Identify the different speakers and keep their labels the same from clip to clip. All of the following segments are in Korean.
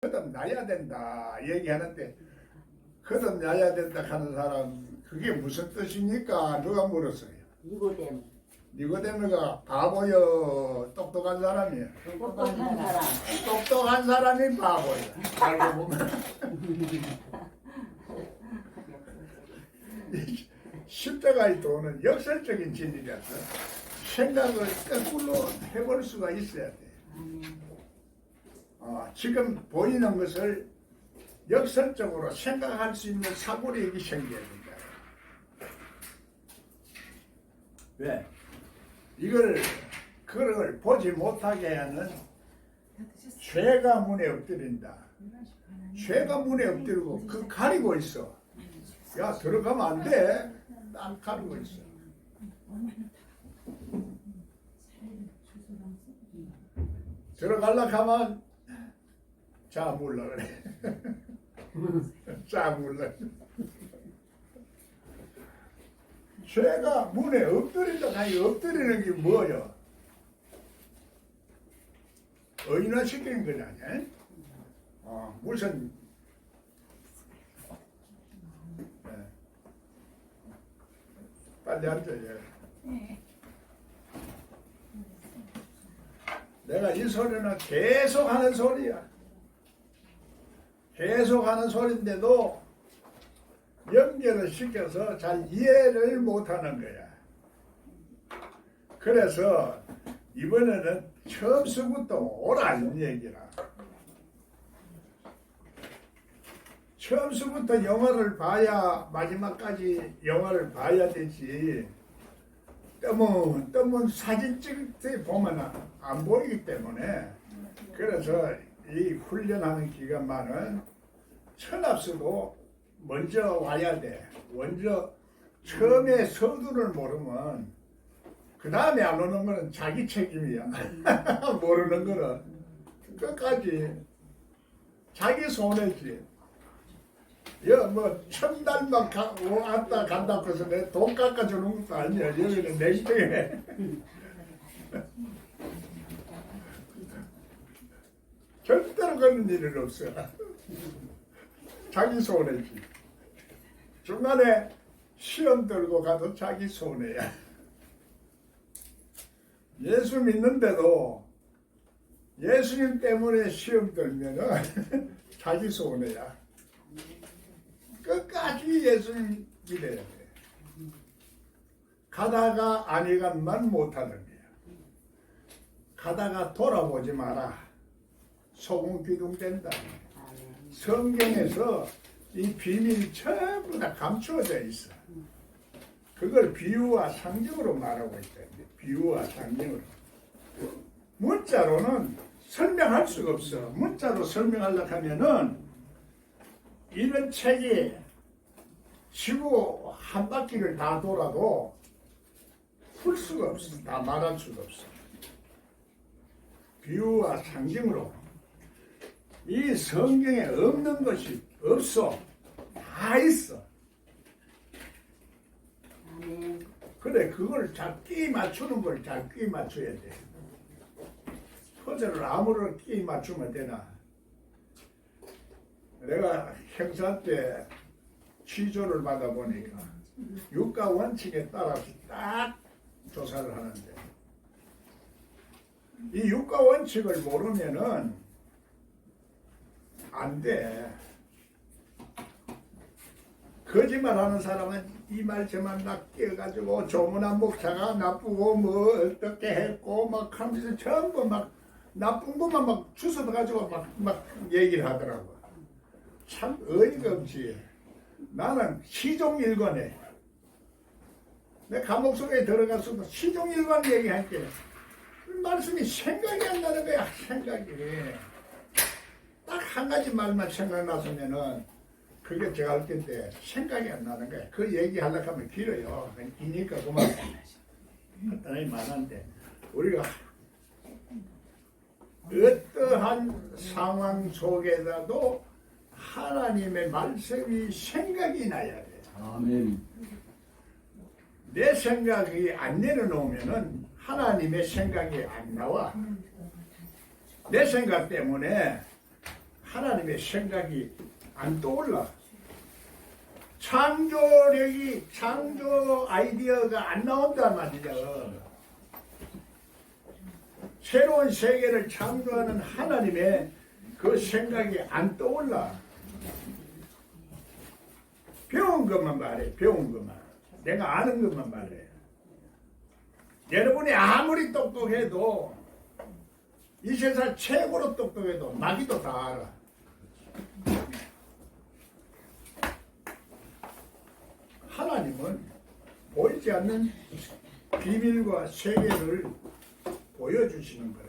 Speaker 1: 거듭나야 된다 얘기하는데 거듭나야 된다 하는 사람 그게 무슨 뜻입니까? 누가 물었어요?
Speaker 2: 니고데모.
Speaker 1: 니고데모가 바보요 똑똑한 사람이야.
Speaker 2: 똑똑한 사람.
Speaker 1: 똑똑한 사람이 바보야. 알고 보면 십자가의 도는 역설적인 진리라서 생각을 거꾸로 해볼 수가 있어야 돼. 지금 보이는 것을 역설적으로 생각할 수 있는 사고력이 생겨야 된다. 왜? 그걸 보지 못하게 하는 죄가 문에 엎드린다. 죄가 문에 엎드리고 그 가리고 있어. 야 들어가면 안 돼. 딱 가리고 있어. 들어가려고 하면 자 몰라 그래. 자 몰라. 죄가 문에 엎드린다. 아니 엎드리는 게 뭐예요? 의인화시키는 거잖아요. 무슨 빨리 앉아요. 내가 이 소리는 계속 하는 소리야. 계속 하는 소리인데도 연결을 시켜서 잘 이해를 못하는 거야. 그래서 이번에는 처음서부터 오라는 얘기라. 처음서부터 영화를 봐야 마지막까지 영화를 봐야 되지. 뜨문 사진 찍을 때 보면 안 보이기 때문에 그래서 이 훈련하는 기간만은 천합수도 먼저 와야 돼. 먼저 처음에 서두를 모르면 그 다음에 안 오는 거는 자기 책임이야. 모르는 거는 끝까지 자기 손해지. 뭐 천달만 왔다 간다고 해서 내 돈 깎아주는 것도 아니야. 여기는 내 집에 절대로 그런 일은 없어. 자기 손해지. 중간에 시험 들고 가도 자기 손해야. 예수 믿는데도 예수님 때문에 시험 들면은 자기 손해야. 끝까지 예수님 믿어야 돼. 가다가 아니간만 못하는 거야. 가다가 돌아보지 마라. 소금 기둥된다. 성경에서 이 비밀이 전부 다 감추어져 있어. 그걸 비유와 상징으로 말하고 있다. 비유와 상징으로. 문자로는 설명할 수가 없어. 문자로 설명하려고 하면은 이런 책이 지구 한 바퀴를 다 돌아도 풀 수가 없어. 다 말할 수가 없어. 비유와 상징으로. 이 성경에 없는 것이 없어. 다 있어. 그래, 그걸 잘 끼 맞추는 걸 잘 끼 맞춰야 돼. 퍼즐을 아무런 끼 맞추면 되나? 내가 형사 때 취조를 받아보니까 유가 원칙에 따라서 딱 조사를 하는데 이 유가 원칙을 모르면은 안 돼. 거짓말하는 사람은 이 말 저 말 막 끼어가지고 조문한 목사가 나쁘고 뭐 어떻게 했고 막 하면서 전부 막 나쁜 것만 막 주워가지고 막 얘기를 하더라고. 참 어이가 없지. 나는 시종일관에 내 감옥 속에 들어가서도 시종일관 얘기할게. 말씀이 생각이 안 나는 거야. 생각이. 딱 한 가지 말만 생각나서면은 그게 제가 할 텐데 생각이 안 나는 거야. 그 얘기하려고 하면 길어요. 기니까 그만 간단히 말하는데 우리가 어떠한 상황 속에서도 하나님의 말씀이 생각이 나야 돼.
Speaker 3: 아멘.
Speaker 1: 내 생각이 안 내려놓으면은 하나님의 생각이 안 나와. 내 생각 때문에 하나님의 생각이 안 떠올라. 창조 아이디어가 안 나온단 말이야. 새로운 세계를 창조하는 하나님의 그 생각이 안 떠올라. 배운 것만 말해, 배운 것만. 내가 아는 것만 말해. 여러분이 아무리 똑똑해도, 이 세상 최고로 똑똑해도 마귀도 다 알아. 하나님은 보이지 않는 비밀과 세계를 보여주시는 거라.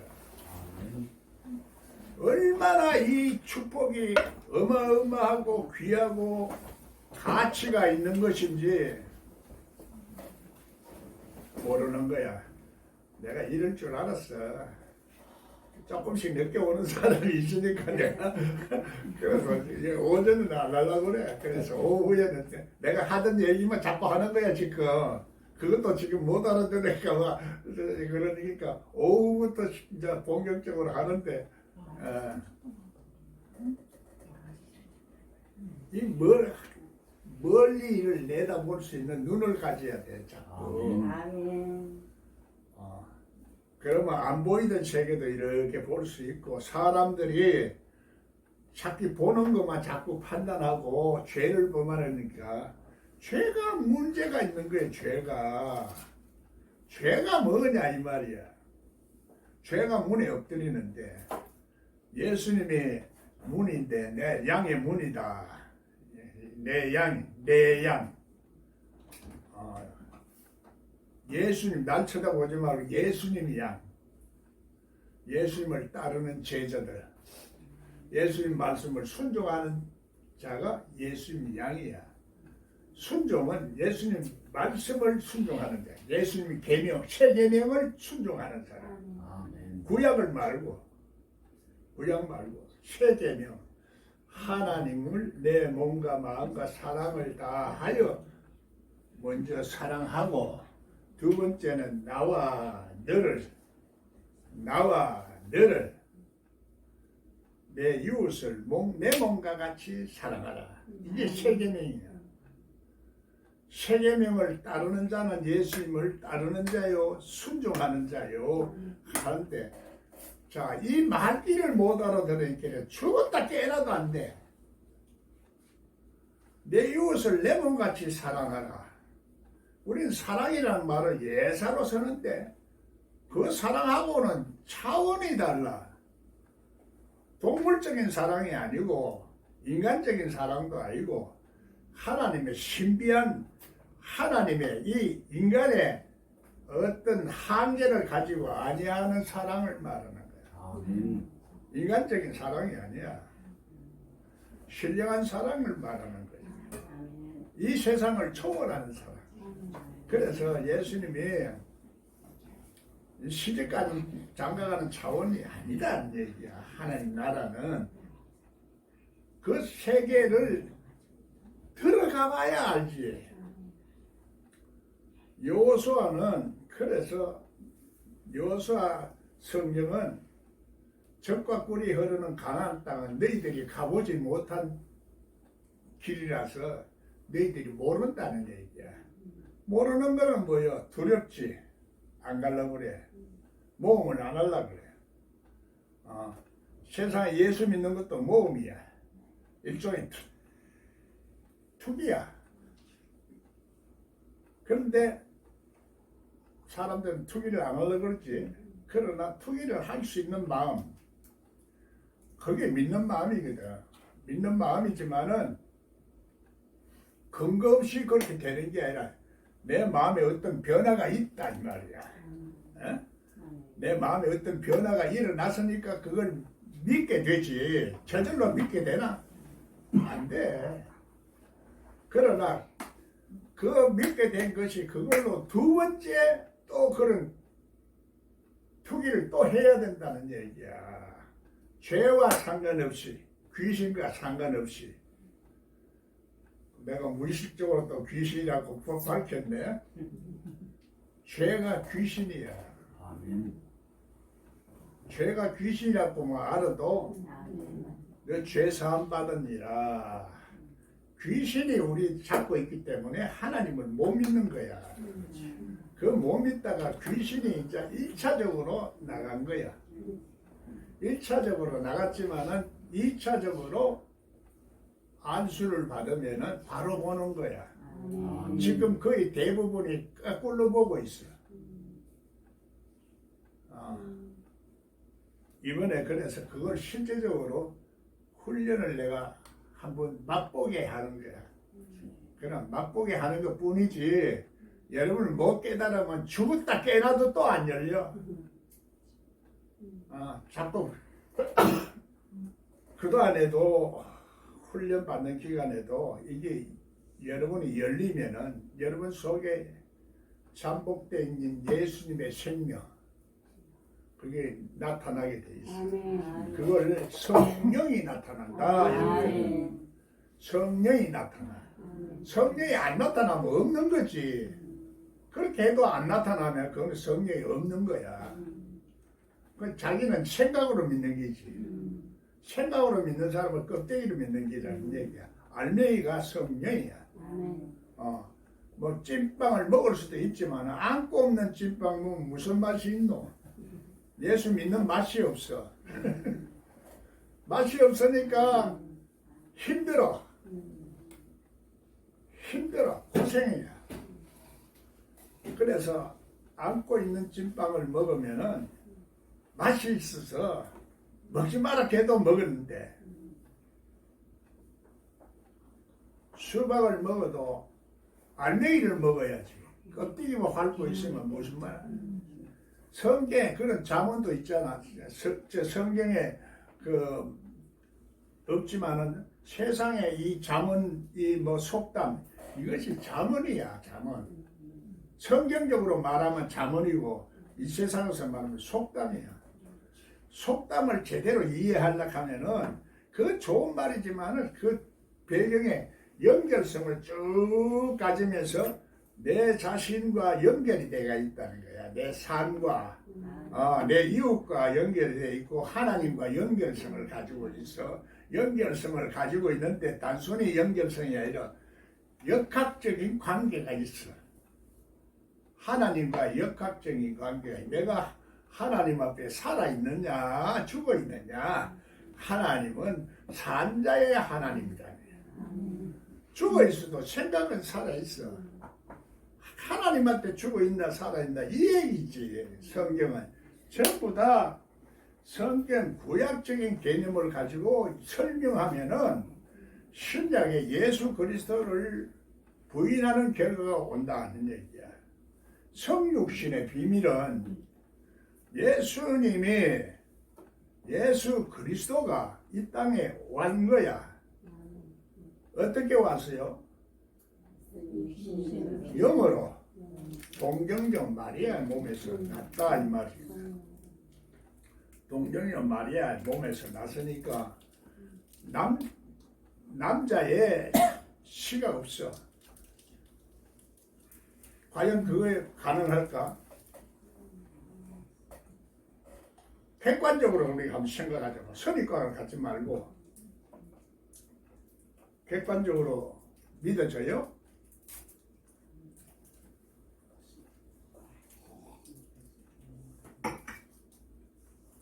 Speaker 1: 얼마나 이 축복이 어마어마하고 귀하고 가치가 있는 것인지 모르는 거야. 내가 이럴 줄 알았어. 조금씩 늦게 오는 사람이 있으니까 내가 그래서 이제 오전은 안 하려고 그래. 그래서 오후에는 내가 하던 얘기만 자꾸 하는 거야 지금. 그것도 지금 못 알아들으니까 막 그러니까 오후부터 이제 본격적으로 하는데 이 멀리 일을 내다볼 수 있는 눈을 가져야 돼 자꾸.
Speaker 2: 아멘.
Speaker 1: 그러면 안 보이던 세계도 이렇게 볼 수 있고, 사람들이 자꾸 보는 것만 자꾸 판단하고 죄를 범하니까 죄가 문제가 있는 거예요. 죄가 뭐냐 이 말이야. 죄가 문에 엎드리는데 예수님이 문인데 내 양의 문이다. 내 양. 예수님, 날 쳐다보지 말고 예수님이 양. 예수님을 따르는 제자들. 예수님 말씀을 순종하는 자가 예수님 양이야. 순종은 예수님 말씀을 순종하는 자. 예수님의 계명, 새 계명을 순종하는 사람. 구약 말고 새 계명. 하나님을 내 몸과 마음과 사랑을 다하여 먼저 사랑하고, 두 번째는 나와 너를 내 이웃을 내 몸과 같이 사랑하라. 이게 새 계명이야. 새 계명을 따르는 자는 예수님을 따르는 자요, 순종하는 자요 하는데, 자, 이 말귀를 못 알아들으니까 죽었다 깨어나도 안 돼. 내 이웃을 내 몸같이 사랑하라. 우린 사랑이라는 말을 예사로 쓰는데 그 사랑하고는 차원이 달라. 동물적인 사랑이 아니고 인간적인 사랑도 아니고 하나님의 신비한, 하나님의 이 인간의 어떤 한계를 가지고 아니하는 사랑을 말하는 거야. 인간적인 사랑이 아니야. 신령한 사랑을 말하는 거야. 이 세상을 초월하는 사랑. 그래서 예수님이 시집가는 장가가는 차원이 아니다는 얘기야. 하나님 나라는 그 세계를 들어가 봐야 알지. 여호수아는, 그래서 여호수아 성경은 적과 꿀이 흐르는 가나안 땅은 너희들이 가보지 못한 길이라서 너희들이 모른다는 얘기야. 모르는 거는 뭐야? 두렵지. 안 가려고 그래. 모험을 안 하려고 그래. 세상에 예수 믿는 것도 모험이야. 일종의 투기야. 그런데 사람들은 투기를 안 하려고 그러지. 그러나 투기를 할 수 있는 마음, 그게 믿는 마음이거든. 믿는 마음이지만은 근거 없이 그렇게 되는 게 아니라 내 마음에 어떤 변화가 있다 이 말이야. 내 마음에 어떤 변화가 일어났으니까 그걸 믿게 되지. 저절로 믿게 되나? 안 돼. 그러나 그 믿게 된 것이 그걸로 두 번째 또 그런 투기를 또 해야 된다는 얘기야. 죄와 상관없이, 귀신과 상관없이. 내가 무의식적으로 또 귀신이라고 밝혔네. 죄가 귀신이야.
Speaker 3: 아멘.
Speaker 1: 죄가 귀신이라고만 알아도 너 죄 사함 받으니라. 귀신이 우리 잡고 있기 때문에 하나님을 못 믿는 거야. 그 못 믿다가 귀신이 이제 1차적으로 나간 거야. 1차적으로 나갔지만은 2차적으로 안수를 받으면은 바로 보는 거야. 지금 거의 대부분이 거꾸로 보고 있어. 이번에 그래서 그걸 실제적으로 훈련을 내가 한번 맛보게 하는 거야. 그냥 맛보게 하는 것 뿐이지, 여러분을 못 깨달으면 죽었다 깨나도 또 안 열려. 자꾸 그동안에도 훈련 받는 기간에도 이게 여러분이 열리면은 여러분 속에 잠복되어 있는 예수님의 생명, 그게 나타나게 돼 있어. 그걸 성령이 나타난다. 성령이 나타나. 성령이 안 나타나면 없는 거지. 그렇게 해도 안 나타나면 그건 성령이 없는 거야. 그 자기는 생각으로 믿는 게지. 생각으로 믿는 사람은 껍데기로 믿는 게라는 얘기야. 알맹이가 성령이야. 뭐 찐빵을 먹을 수도 있지만 안고 없는 찐빵은 무슨 맛이 있노? 예수 믿는 맛이 없어. 맛이 없으니까 힘들어. 고생이야. 그래서 안고 있는 찐빵을 먹으면은 맛이 있어서 먹지 마라 해도 먹었는데, 수박을 먹어도 알맹이를 먹어야지. 껍데기만 핥고 있으면 무슨 말? 성경에 그런 자문도 있잖아. 성경에 그 없지만은 세상에 이 자문, 이 뭐 속담, 이것이 자문이야. 자문. 성경적으로 말하면 자문이고, 이 세상에서 말하면 속담이야. 속담을 제대로 이해하려고 하면은 그 좋은 말이지만은 그 배경에 연결성을 쭉 가지면서 내 자신과 연결이 되어 있다는 거야. 내 삶과 내 이웃과 연결이 되어 있고 하나님과 연결성을 가지고 있어. 연결성을 가지고 있는데 단순히 연결성이 아니라 역학적인 관계가 있어. 하나님과 역학적인 관계가 있어. 내가 하나님 앞에 살아있느냐 죽어있느냐. 하나님은 산자의 하나님이다. 죽어있어도 생각은 살아있어. 하나님한테 죽어있나 살아있나 이 얘기지. 성경은 전부 다 성경 구약적인 개념을 가지고 설명하면은 신약에 예수 그리스도를 부인하는 결과가 온다는 얘기야. 성육신의 비밀은 예수 그리스도가 이 땅에 온 거야. 어떻게 왔어요? 영어로 동정녀 마리아 몸에서 났다 이 말이야. 동정녀 마리아 몸에서 났으니까 남자의 시가 없어. 과연 그거에 가능할까? 객관적으로 우리가 한번 생각하자고. 선입관을 갖지 말고 객관적으로 믿어져요?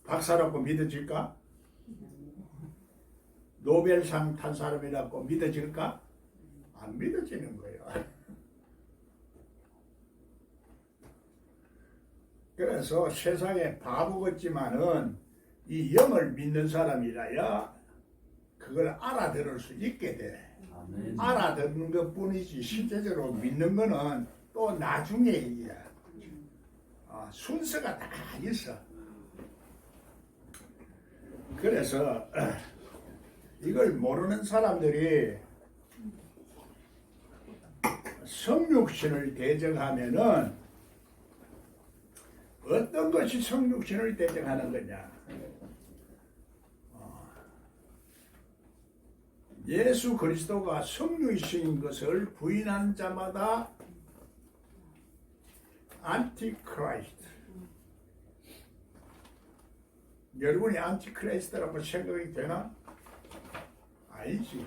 Speaker 1: 박사라고 믿어질까? 노벨상 탄 사람이라고 믿어질까? 안 믿어지는 거예요. 그래서 세상에 바보 같지만은 이 영을 믿는 사람이라야 그걸 알아들을 수 있게 돼. 알아듣는 것 뿐이지 실제적으로 믿는 거는 또 나중에 얘기야. 순서가 다 있어. 그래서 이걸 모르는 사람들이 성육신을 대적하면은 어떤 것이 성육신을 대적하는 거냐? 예수 그리스도가 성육신인 것을 부인한 자마다 안티크라이스트. 여러분이 안티크라이스트라고 생각이 되나? 아니지.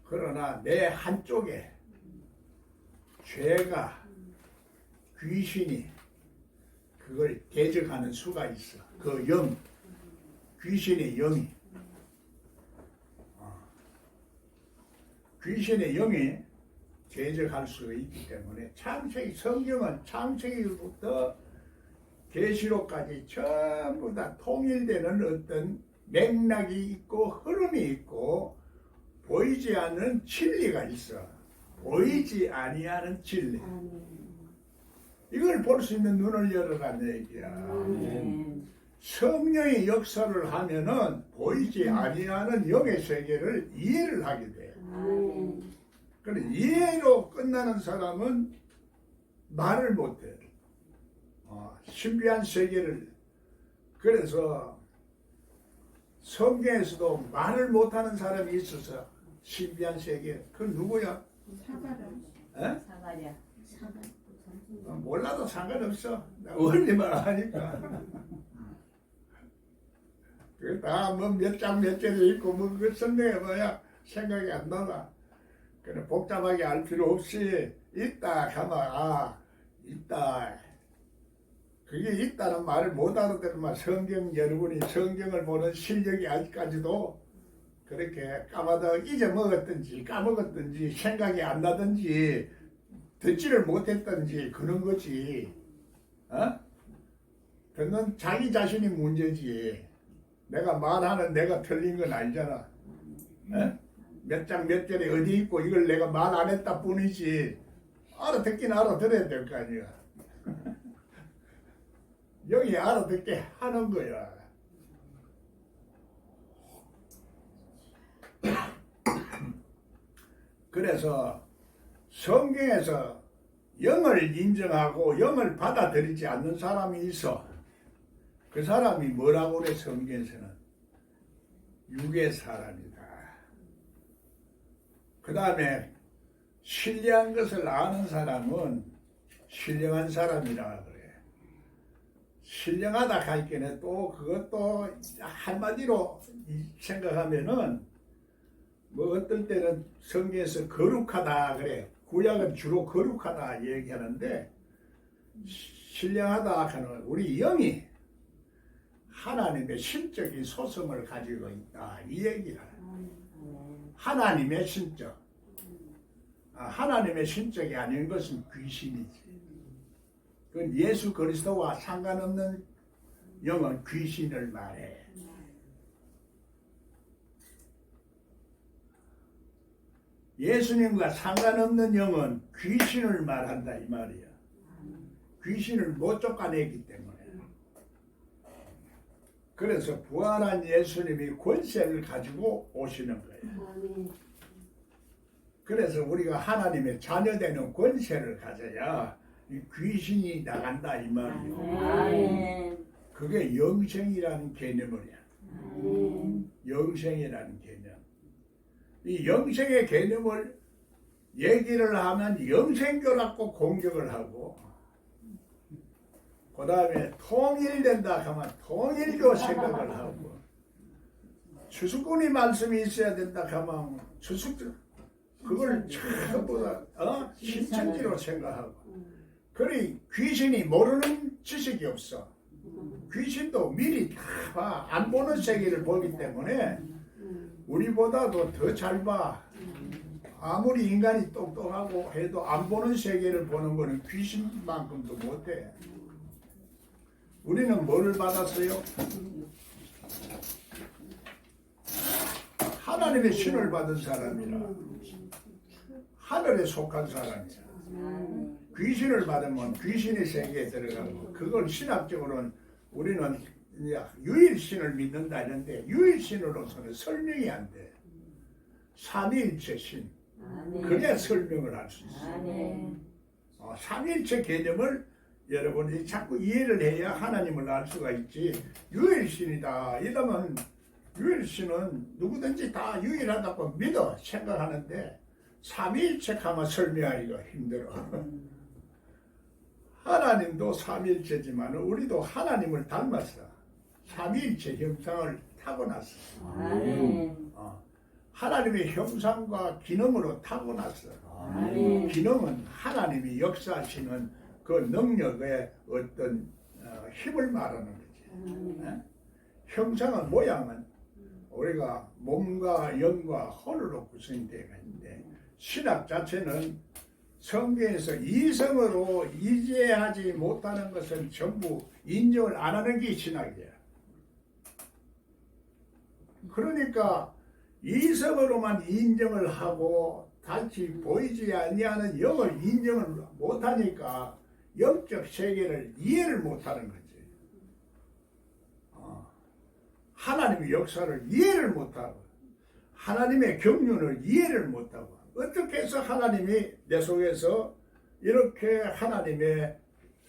Speaker 1: 그러나 내 한쪽에 죄가 귀신이 그걸 대적하는 수가 있어. 그 영, 귀신의 영이 귀신의 영이 대적할 수가 있기 때문에 창세기 성경은 창세기부터 계시록까지 전부 다 통일되는 어떤 맥락이 있고 흐름이 있고 보이지 않는 진리가 있어. 보이지 아니하는 진리. 이걸 볼 수 있는 눈을 열어라는 얘기야. 성령의 역사를 하면은 보이지 아니하는 영의 세계를 이해를 하게 돼. 그래 이해로 끝나는 사람은 말을 못해. 신비한 세계를. 그래서 성경에서도 말을 못하는 사람이 있어서 신비한 세계. 그건 누구야?
Speaker 2: 사가랴.
Speaker 1: 몰라도 상관없어. 나 원리만 하니까. 그 다 뭐 몇 장 몇 절에 있고 뭐 그 성경에 뭐야 생각이 안 나나. 그래 복잡하게 알 필요 없이 있다 가만 있다. 그게 있다는 말을 못 알아들으면 성경 여러분이 성경을 보는 실력이 아직까지도 그렇게 까마득 잊어먹었든지 까먹었든지 생각이 안 나든지 듣지를 못했든지 그런 거지. 그건 자기 자신이 문제지. 내가 말하는 내가 틀린 건 아니잖아. 몇 장 몇 절에 어디 있고 이걸 내가 말 안 했다 뿐이지. 알아듣긴 알아들어야 될 거 아니야. 여기 알아듣게 하는 거야. 그래서 성경에서 영을 인정하고 영을 받아들이지 않는 사람이 있어. 그 사람이 뭐라고 그래 성경에서는? 육의 사람이다. 그 다음에 신령한 것을 아는 사람은 신령한 사람이라 그래. 신령하다 할 때는 또 그것도 한마디로 생각하면은 뭐 어떨 때는 성경에서 거룩하다 그래. 구약은 주로 거룩하다 얘기하는데 신령하다 하는 우리 영이 하나님의 신적인 소성을 가지고 있다 이 얘기야. 하나님의 신적. 하나님의 신적이 아닌 것은 귀신이지. 그건 예수 그리스도와 상관없는 영은 귀신을 말해. 예수님과 상관없는 영은 귀신을 말한다 이 말이야. 귀신을 못 쫓아내기 때문에. 그래서 부활한 예수님이 권세를 가지고 오시는 거예요. 그래서 우리가 하나님의 자녀되는 권세를 가져야 이 귀신이 나간다 이 말이에요. 그게 영생이라는 개념이야. 영생이라는 개념. 이 영생의 개념을 얘기를 하면 영생교라고 공격을 하고 그 다음에 통일된다 하면 통일교 생각을 하고 추수꾼이 말씀이 있어야 된다 하면 그걸 전부 다 신천지로 생각하고 그래 귀신이 모르는 지식이 없어. 귀신도 미리 다 봐. 안 보는 세계를 보기 때문에 우리보다도 더 잘 봐. 아무리 인간이 똑똑하고 해도 안 보는 세계를 보는 거는 귀신만큼도 못해. 우리는 뭐를 받았어요? 하나님의 신을 받은 사람이라. 하늘에 속한 사람이야. 귀신을 받으면 귀신의 세계에 들어가고 그걸 신학적으로는 우리는 유일신을 믿는다 했는데 유일신으로서는 설명이 안 돼. 삼위일체 신. 그래야 설명을 할 수 있어. 삼위일체 개념을 여러분이 자꾸 이해를 해야 하나님을 알 수가 있지. 유일신이다 이러면 유일신은 누구든지 다 유일하다고 믿어 생각하는데 삼위일체 하면 설명하기가 힘들어. 하나님도 삼위일체지만 우리도 하나님을 닮았어. 삼위일체 형상을 타고났어.
Speaker 2: 아멘.
Speaker 1: 하나님의 형상과 기능으로 타고났어.
Speaker 2: 아멘.
Speaker 1: 기능은 하나님이 역사하시는 그 능력의 어떤 힘을 말하는 거지. 예? 형상은 모양은 우리가 몸과 영과 혼으로 구성이 되어 있는데 신학 자체는 성경에서 이성으로 이해하지 못하는 것은 전부 인정을 안 하는 게 신학이야. 그러니까 이성으로만 인정을 하고 다시 보이지 아니하는 영을 인정을 못하니까 영적 세계를 이해를 못하는 거지. 하나님의 역사를 이해를 못하고 하나님의 경륜을 이해를 못하고 어떻게 해서 하나님이 내 속에서 이렇게 하나님의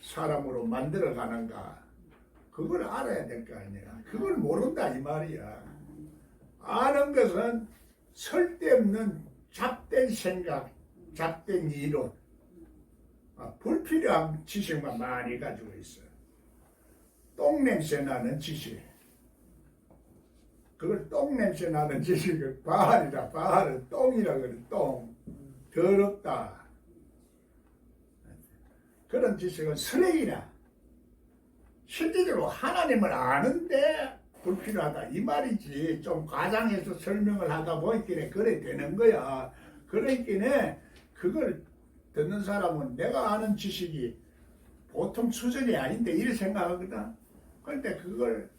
Speaker 1: 사람으로 만들어가는가 그걸 알아야 될 거 아니야. 그걸 모른다 이 말이야. 아는 것은 설데없는 잡된 생각, 잡된 이론, 불필요한 지식만 많이 가지고 있어. 똥냄새 나는 지식. 그걸 똥냄새 나는 지식을 바알이라, 바알은 똥이라 그래, 똥. 더럽다. 그런 지식은 쓰레기라. 실질적으로 하나님을 아는데 불필요하다 이 말이지. 좀 과장해서 설명을 하다 보니까 그래 되는 거야. 그러니까 그걸 듣는 사람은 내가 아는 지식이 보통 수준이 아닌데 이렇게 생각하거든. 그런데 그걸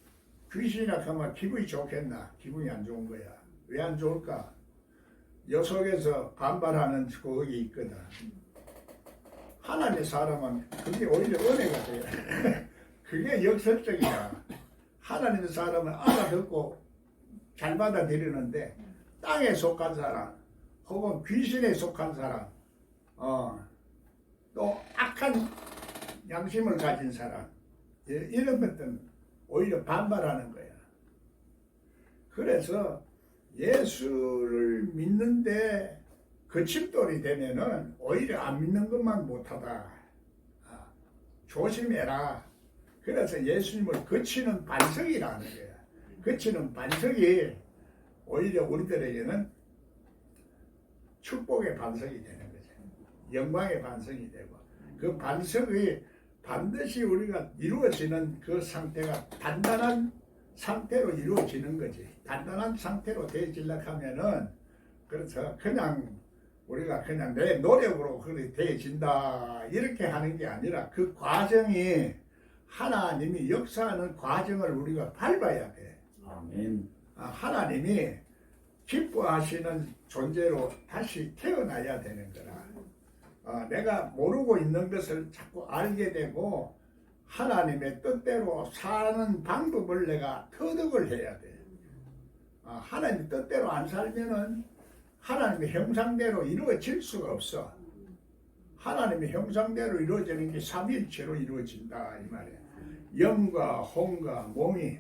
Speaker 1: 귀신이라 하면 기분이 좋겠나? 기분이 안 좋은 거야. 왜 안 좋을까? 요 속에서 반발하는 그게 있거든. 하나님의 사람은 그게 오히려 은혜가 돼. 그게 역설적이야. 하나님의 사람은 알아듣고 잘 받아들이는데 땅에 속한 사람 혹은 귀신에 속한 사람 또 악한 양심을 가진 사람 이런 것들은 오히려 반발하는 거야. 그래서 예수를 믿는데 거침돌이 되면은 오히려 안 믿는 것만 못하다. 조심해라. 그래서 예수님을 거치는 반석이라는 거야. 거치는 반석이 오히려 우리들에게는 축복의 반석이 되는 거죠. 영광의 반석이 되고 그 반석이 반드시 우리가 이루어지는 그 상태가 단단한 상태로 이루어지는 거지. 단단한 상태로 되어지려고 하면은 그래서 그냥 우리가 그냥 내 노력으로 그렇게 되어진다 이렇게 하는 게 아니라 그 과정이 하나님이 역사하는 과정을 우리가 밟아야 돼.
Speaker 3: 아멘.
Speaker 1: 하나님이 기뻐하시는 존재로 다시 태어나야 되는 거라. 내가 모르고 있는 것을 자꾸 알게 되고 하나님의 뜻대로 사는 방법을 내가 터득을 해야 돼. 하나님의 뜻대로 안 살면은 하나님의 형상대로 이루어질 수가 없어. 하나님의 형상대로 이루어지는 게 삼위일체로 이루어진다 이 말이야. 영과 혼과 몸이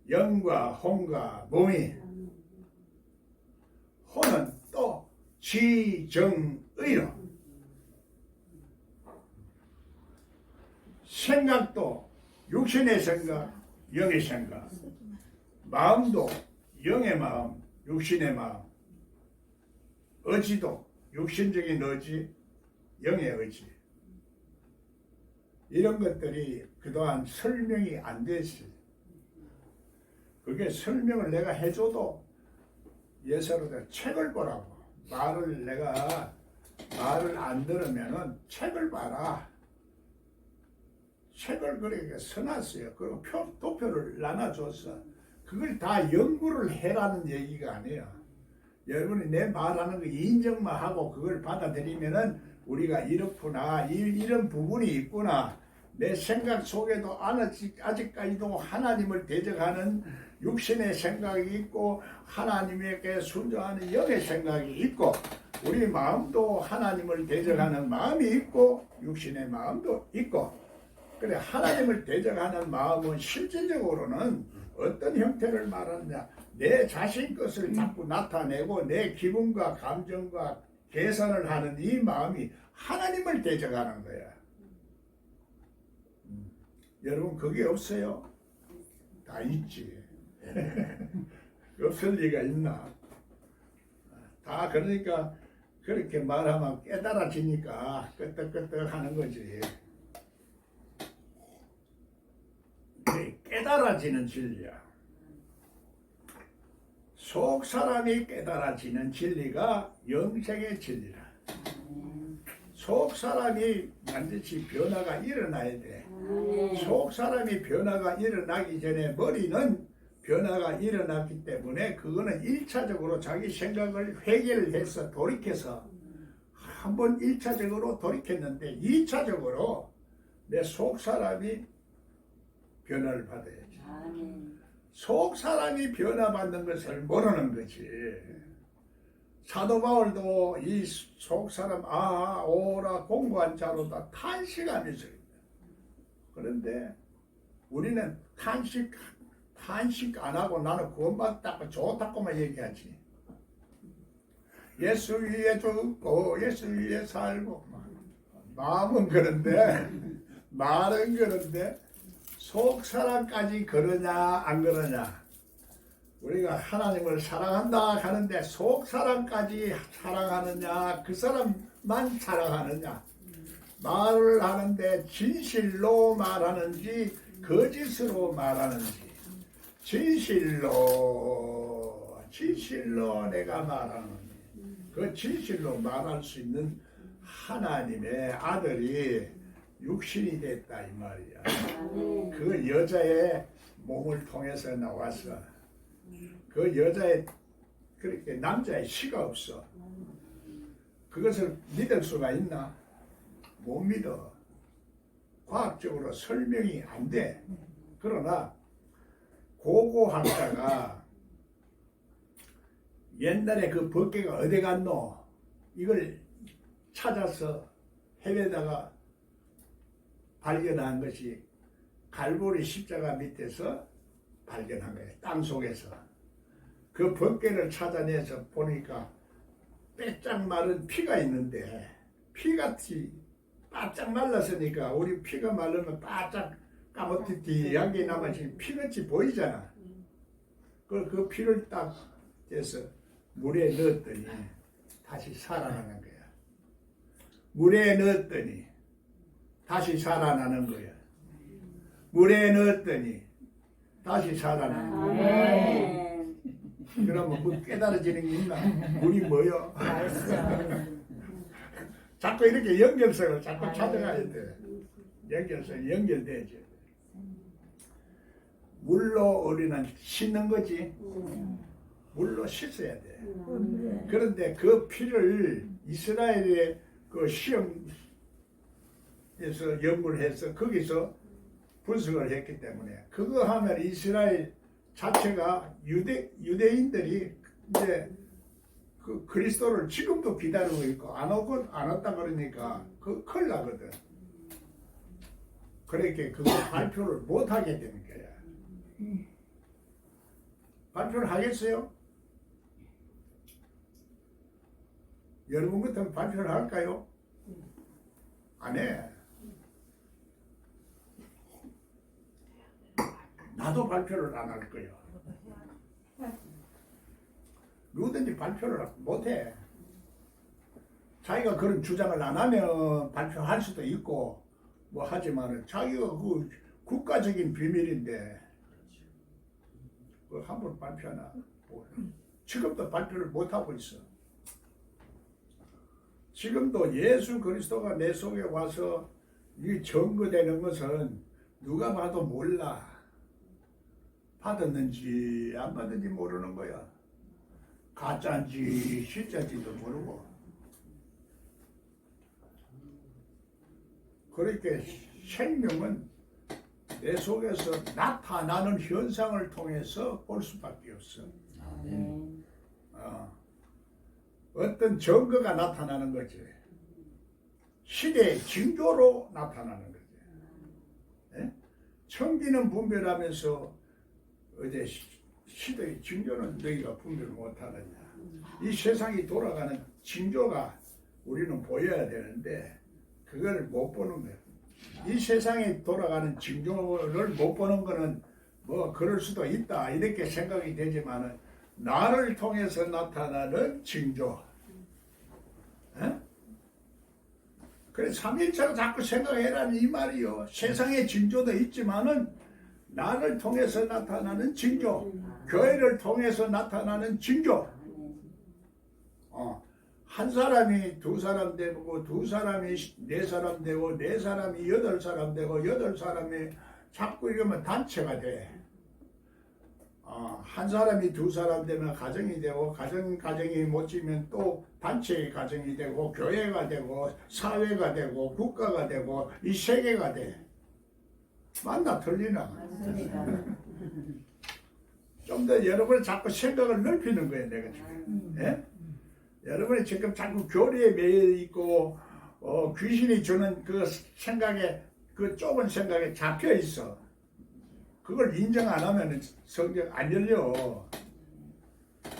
Speaker 1: 영과 혼과 몸이 혼은 또 지정의로 생각도 육신의 생각 영의 생각 마음도 영의 마음 육신의 마음 의지도 육신적인 의지 영의 의지 이런 것들이 그동안 설명이 안 됐어요. 그게 설명을 내가 해줘도 예서로 책을 보라고 내가 말을 안 들으면은 책을 봐라. 책을 그렇게 써놨어요. 그리고 도표를 나눠줬어. 그걸 다 연구를 해라는 얘기가 아니에요. 여러분이 내 말하는 거 인정만 하고 그걸 받아들이면은 우리가 이렇구나 이런 부분이 있구나 내 생각 속에도 아직까지도 하나님을 대적하는 육신의 생각이 있고 하나님에게 순종하는 영의 생각이 있고 우리 마음도 하나님을 대적하는 마음이 있고 육신의 마음도 있고 그래 하나님을 대적하는 마음은 실질적으로는 어떤 형태를 말하느냐 내 자신 것을 자꾸 나타내고 내 기분과 감정과 계산을 하는 이 마음이 하나님을 대적하는 거야. 여러분 그게 없어요? 다 있지. 없을 리가 있나? 다 그러니까 그렇게 말하면 깨달아지니까 끄떡끄떡 하는 거지. 깨달아지는 진리야. 속 사람이 깨달아지는 진리가 영생의 진리라. 속 사람이 반드시 변화가 일어나야 돼. 속 사람이 변화가 일어나기 전에 머리는 변화가 일어났기 때문에 그거는 1차적으로 자기 생각을 회개를 해서 돌이켜서 한번 1차적으로 돌이켰는데 2차적으로 내 속 사람이 변화를 받아야지. 속 사람이 변화받는 것을 모르는 거지. 사도 바울도 이 속 사람 오라 공부한 자로다 탄식하면서 그런데 우리는 탄식 안 하고 나는 구원받았다고 좋다고만 얘기하지. 예수 위에 죽고 예수 위에 살고 마음은 그런데 말은 그런데 속 사람까지 그러냐 안 그러냐. 우리가 하나님을 사랑한다 하는데 속 사람까지 사랑하느냐 그 사람만 사랑하느냐. 말을 하는데 진실로 말하는지 거짓으로 말하는지. 진실로 내가 말하는 그 진실로 말할 수 있는 하나님의 아들이 육신이 됐다 이 말이야. 그 여자의 몸을 통해서 나와서 그 여자의 그렇게 남자의 씨가 없어. 그것을 믿을 수가 있나? 못 믿어. 과학적으로 설명이 안 돼. 그러나 고고학자가 옛날에 그 법계가 어디 갔노? 이걸 찾아서 해외다가 발견한 것이 갈보리 십자가 밑에서 발견한 거예요. 땅 속에서. 그 법계를 찾아내서 보니까 빼짝 마른 피가 있는데 피같이 바짝 말랐으니까 우리 피가 마르면 바짝 까맣티티하게 남아진 피같이 보이잖아. 그 피를 딱 해서 물에 넣었더니 다시 살아나는 거야. 물에 넣었더니 다시 살아나는 거야. 물에 넣었더니 다시 살아나는 거야. 그러면 뭐 깨달아지는 게 있나? 물이 뭐요? 자꾸 이렇게 연결성을 자꾸 찾아가야 돼. 연결성 연결돼야지. 물로 우리는 씻는 거지. 물로 씻어야 돼. 그런데 그 피를 이스라엘의 그 시험에서 연구를 해서 거기서 분석을 했기 때문에 그거 하면 이스라엘 자체가 유대인들이 이제 그 그리스도를 지금도 기다리고 있고 안 왔다 그러니까 그 큰일 나거든. 그렇게 그거 발표를 못 하게 되는 거야. 발표를 하겠어요? 여러분 같으면 발표를 할까요? 안 해. 나도 발표를 안 할 거예요. 누구든지 발표를 못해. 자기가 그런 주장을 안 하면 발표할 수도 있고 뭐 하지만은 자기가 그 국가적인 비밀인데 그 함부로 발표하나. 지금도 발표를 못 하고 있어. 지금도 예수 그리스도가 내 속에 와서 이 증거되는 것은 누가 봐도 몰라. 받았는지 안 받았는지 모르는 거야. 가짜인지 실짜인지도 모르고. 그렇게 생명은 내 속에서 나타나는 현상을 통해서 볼 수밖에 없어. 어떤 증거가 나타나는 거지. 시대의 징조로 나타나는 거지. 예? 청기는 분별하면서 어제 시대의 징조는 너희가 분별 못하느냐. 이 세상이 돌아가는 징조가 우리는 보여야 되는데 그걸 못 보는 거야. 이 세상이 돌아가는 징조를 못 보는 거는 뭐 그럴 수도 있다 이렇게 생각이 되지만은 나를 통해서 나타나는 징조. 에? 그래 삼일체로 자꾸 생각해라는 이 말이요. 세상에 징조도 있지만은 나를 통해서 나타나는 징조, 교회를 통해서 나타나는 징조. 한 사람이 두 사람 되고 두 사람이 네 사람 되고 네 사람이 여덟 사람 되고 여덟 사람이 자꾸 이러면 단체가 돼. 한 사람이 두 사람 되면 가정이 되고 가정이 못지면 또 단체의 가정이 되고 교회가 되고 사회가 되고 국가가 되고 이 세계가 돼. 맞나 틀리나?
Speaker 2: 맞습니다.
Speaker 1: 좀 더 여러분이 자꾸 생각을 넓히는 거예요, 내가 지금. 예? 여러분이 지금 자꾸 교리에 매여 있고 귀신이 주는 그 생각에 그 좁은 생각에 잡혀 있어. 그걸 인정 안 하면 성경 안 열려.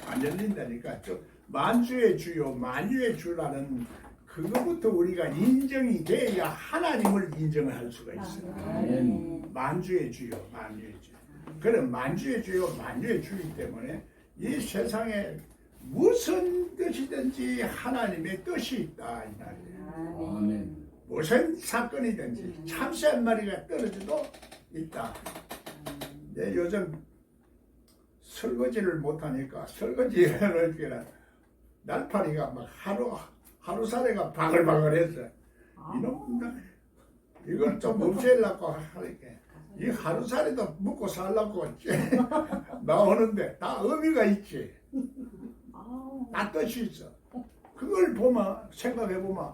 Speaker 1: 안 열린다니까. 만주의 주요, 만유의 주라는 그거부터 우리가 인정이 돼야 하나님을 인정을 할 수가 있어요.
Speaker 2: 아멘.
Speaker 1: 만주의 주요, 만유의 주. 그런 만주의 주요, 만유의 주이기 때문에 이 세상에 무슨 뜻이든지 하나님의 뜻이 있다 이 말이에요.
Speaker 2: 아멘.
Speaker 1: 무슨 사건이든지 참새 한 마리가 떨어져도 있다. 내 요즘 설거지를 못하니까 설거지를 하는 날파리가 막 하루살이가 바글바글해서 이놈 이걸 좀 없애려고 하니까 이 하루살이도 먹고 살려고 나오는데 다 의미가 있지. 다 뜻이 있어. 그걸 보면 생각해보면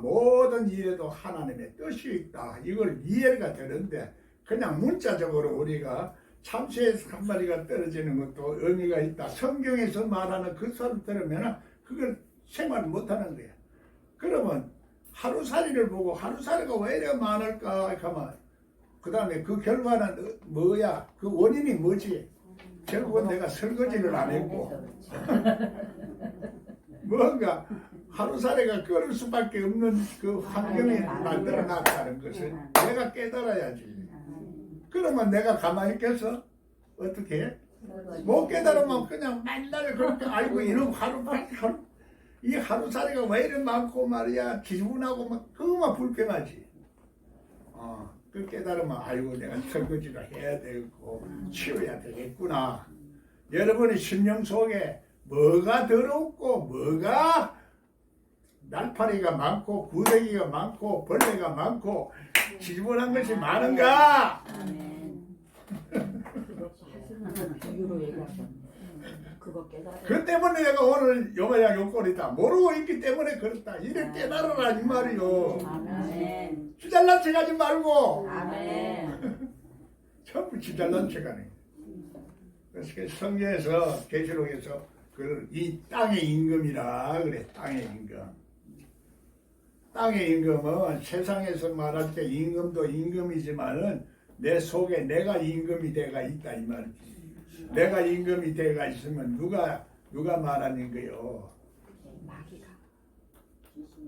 Speaker 1: 모든 일에도 하나님의 뜻이 있다. 이걸 이해가 되는데 그냥 문자적으로 우리가 참새 한 마리가 떨어지는 것도 의미가 있다. 성경에서 말하는 그 소리를 들으면 그걸 생활 못하는 거야. 그러면 하루살이를 보고 하루살이가 왜 이렇게 많을까 하면 그 다음에 그 결과는 뭐야? 그 원인이 뭐지? 결국은 내가 설거지를 안 했고 뭔가 하루살이가 끓을 수밖에 없는 그 환경에 만들어 놨다는 것을 내가 깨달아야지. 그러면 내가 가만히 있겠어? 어떻게 해? 못 깨달으면 그냥 맨날 그렇게 아이고 이놈 이 하루살이가 왜 이렇게 많고 말이야 기분하고 막 그거만 불평하지. 그 깨달으면 아이고 내가 설거지를 해야 되고 치워야 되겠구나. 여러분의 심령 속에 뭐가 더럽고 뭐가 날파리가 많고 구더기가 많고 벌레가 많고 지저분한 것이 많은가?
Speaker 2: 비유로 얘기하셨네. 그거 깨달아.
Speaker 1: 그 때문에 내가 오늘 요마야 요꼴이다 모르고 있기 때문에 그렇다. 이를 깨달아라 이 말이요.
Speaker 2: 아멘.
Speaker 1: 주잘난 척 하지 말고
Speaker 2: 아멘.
Speaker 1: 전부 주잘난 척 하네. 그래서 성경에서 계시록에서 이 땅의 임금이라 그래. 땅의 임금. 땅의 임금은 세상에서 말할 때 임금도 임금이지만은 내 속에 내가 임금이 돼가 있다 이 말이지. 내가 임금이 돼가 있으면 누가 말하는 거요?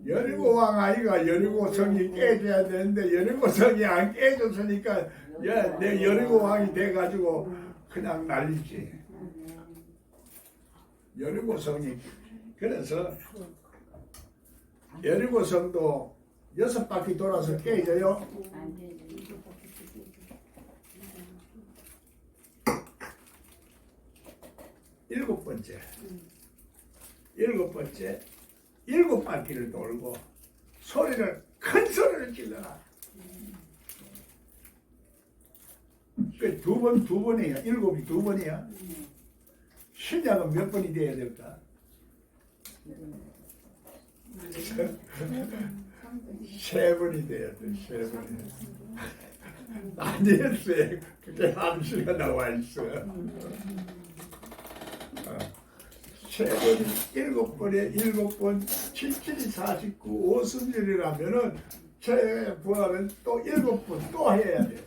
Speaker 1: 여리고 왕 아이가 여리고 성이 깨져야 되는데 여리고 성이 안 깨졌으니까 내 여리고 왕이 돼가지고 그냥 난리지. 여리고 성이 그래서 여리고 성도 6바퀴 돌아서 깨져요. 일곱 번째 7바퀴를 돌고 큰 소리를 질러라. 그 두 번이야. 일곱이 두 번이야. 신약은 몇 번이 돼야 될까? 세 번이 돼야 돼. 세 번이. 아니었어요. 그게 함수가 나와 있어. 세 번, 7번에 7번, 7, 49, 5승절이라면은 제 부활은 또 7번 또 해야 돼.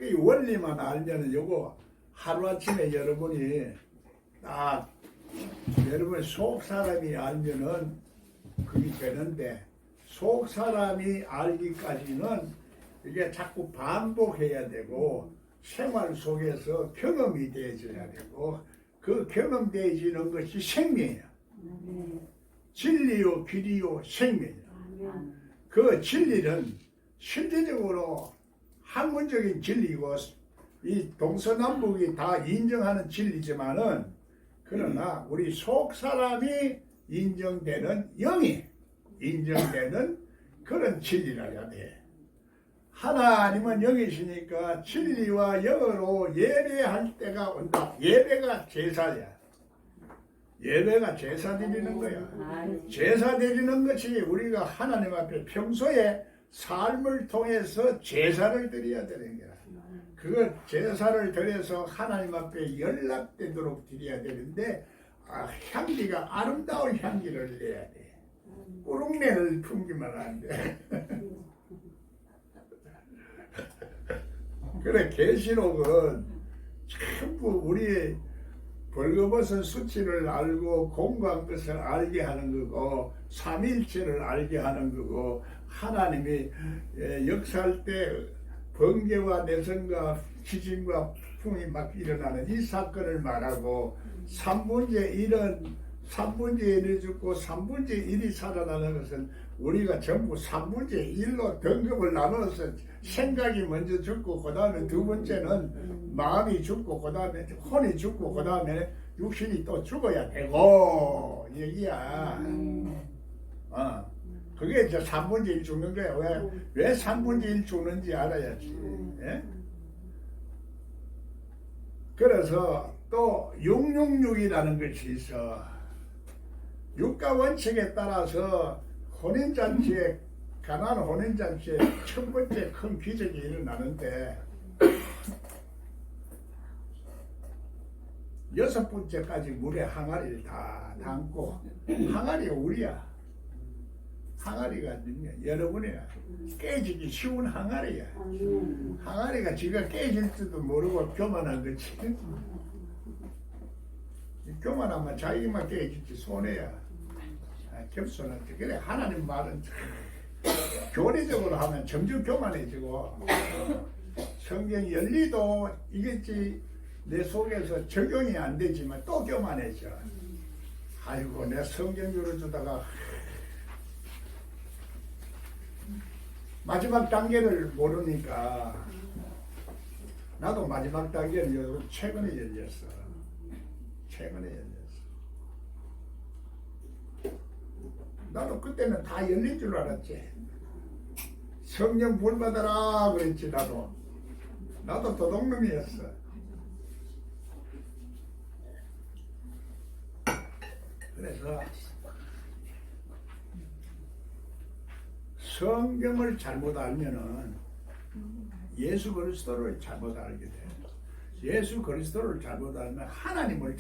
Speaker 1: 이 원리만 알면은 요거 하루아침에 여러분이 딱 여러분 속 사람이 알면은 그게 되는데 속 사람이 알기까지는 이게 자꾸 반복해야 되고 생활 속에서 경험이 되어져야 되고 그 경험되어지는 것이 생명이야. 진리요 길이요 생명이야. 그 진리는 실제적으로 학문적인 진리고 이 동서남북이 다 인정하는 진리지만은 그러나 우리 속 사람이 인정되는 영이 인정되는 그런 진리라야 돼. 하나님은 영이시니까 진리와 영으로 예배할 때가 온다. 예배가 제사야. 예배가 제사 드리는 거야. 제사 드리는 것이 우리가 하나님 앞에 평소에 삶을 통해서 제사를 드려야 되는 거야. 그 제사를 드려서 하나님 앞에 연락되도록 드려야 되는데 향기가 아름다운 향기를 내야 돼. 꾸룩내를 풍기면 안 돼. 그래 계시록은 전부 우리의 벌거벗은 수치를 알고 공고한 것을 알게 하는 거고 삼일체를 알게 하는 거고 하나님이 역사할 때 번개와 내성과 지진과 풍이 막 일어나는 이 사건을 말하고 3분의 1은 3분의 1이 죽고 3분의 1이 살아나는 것은 우리가 전부 3분의 1로 등급을 나눠서 생각이 먼저 죽고 그 다음에 두 번째는 마음이 죽고 그 다음에 혼이 죽고 그 다음에 육신이 또 죽어야 되고 얘기야. 그게 이제 3분의 1 죽는 거야. 왜 3분의 1 죽는지 알아야지. 예? 그래서 또 666이라는 것이 있어. 육가 원칙에 따라서 혼인잔치에 가나안 혼인잔치에 첫 번째 큰 기적이 일어나는데 6번째까지 물에 항아리를 다 담고 항아리가 우리야. 항아리가 여러분이야. 깨지기 쉬운 항아리야. 항아리가 지가 깨질지도 모르고 교만한 거지. 교만하면 자기만 깨질지 손해야. 겸손한테. 그래 하나님 말은 교리적으로 하면 점점 교만해지고 성경 연리도 이겠지 내 속에서 적용이 안 되지만 또 교만해져. 아이고 내 성경 열어주다가 마지막 단계를 모르니까 나도 마지막 단계를 최근에 열렸어. 최근에 열렸어. 나도 그때는 다 열린 줄 알았지. 성령 불 받아라 그랬지. 나도 도둑놈이었어. 그래서 성경을 잘못 알면은 예수 그리스도를 잘못 알게 돼. 예수 그리스도를 잘못 알면 하나님을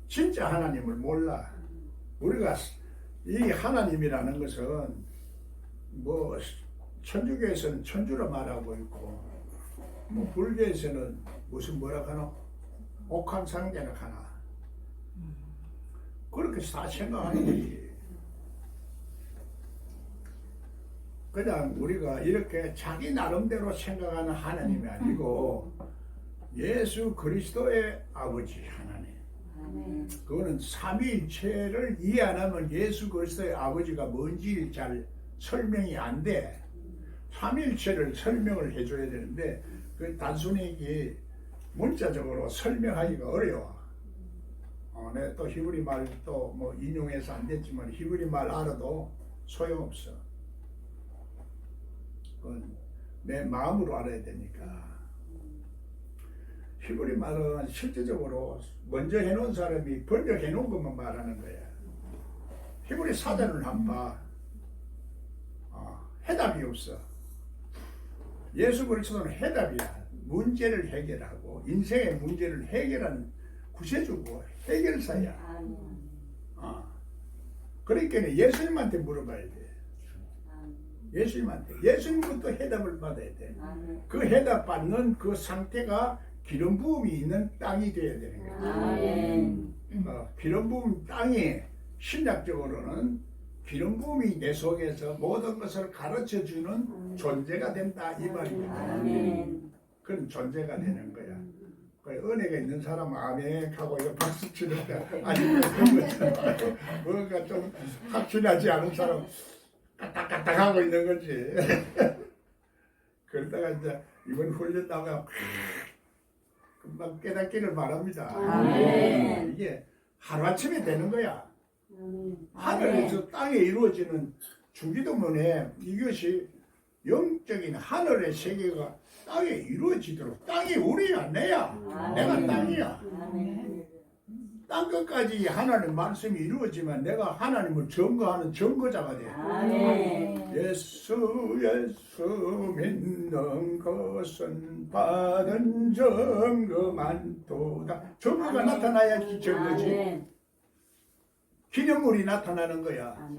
Speaker 1: 진짜 하나님을 몰라. 우리가 이 하나님이라는 것은 뭐 천주교에서는 천주로 말하고 있고 뭐 불교에서는 무슨 뭐라 하나 옥황상제라 하나 그렇게 다 생각하는 거지. 그냥 우리가 이렇게 자기 나름대로 생각하는 하나님이 아니고 예수 그리스도의 아버지 하나님. 그거는 삼위일체를 이해 안 하면 예수 그리스도의 아버지가 뭔지 잘 설명이 안 돼. 삼위일체를 설명을 해줘야 되는데 그 단순히 이게 문자적으로 설명하기가 어려워. 내가 또 히브리 말 또 뭐 인용해서 안 됐지만 히브리 말 알아도 소용없어. 그건 내 마음으로 알아야 되니까. 히브리 말은 실제적으로 먼저 해놓은 사람이 번역해 놓은 것만 말하는 거야. 히브리 사전을 한번 봐. 해답이 없어. 예수 그리스도는 해답이야. 문제를 해결하고 인생의 문제를 해결하는 구세주고 해결사야. 그러니까 예수님한테 물어봐야 돼. 예수님한테. 예수님부터 해답을 받아야 돼. 그 해답 받는 그 상태가 기름 부음이 있는 땅이 되어야 되는 거야. 기름 부음 땅이 신약적으로는 기름 부음이 내 속에서 모든 것을 가르쳐 주는 존재가 된다 이 말입니다.
Speaker 2: 아멘.
Speaker 1: 그런 존재가 되는 거야. 그 은혜가 있는 사람은 아멘 하고 이거 박수 치는데 아니면 그런 거잖아. 뭔가 좀 확실하지 않은 사람 까딱까딱 하고 있는 거지. 그러다가 이제 이번 훈련 나가 금방 깨닫기를 바랍니다.
Speaker 2: 아멘.
Speaker 1: 이게 하루아침에 되는 거야.
Speaker 2: 아멘.
Speaker 1: 하늘에서 땅에 이루어지는 주기도문에 이것이 영적인 하늘의 세계가 땅에 이루어지도록 땅이 우리야 내야 내가 땅이야.
Speaker 2: 아멘.
Speaker 1: 땅 끝까지 하나님 말씀이 이루어지면 내가 하나님을 증거하는 증거자가 돼.
Speaker 2: 아멘.
Speaker 1: 예수 믿는 것은 받은 증거만 도다. 증거가 나타나야지 증거지.
Speaker 2: 아멘.
Speaker 1: 기념물이 나타나는 거야.
Speaker 2: 아멘.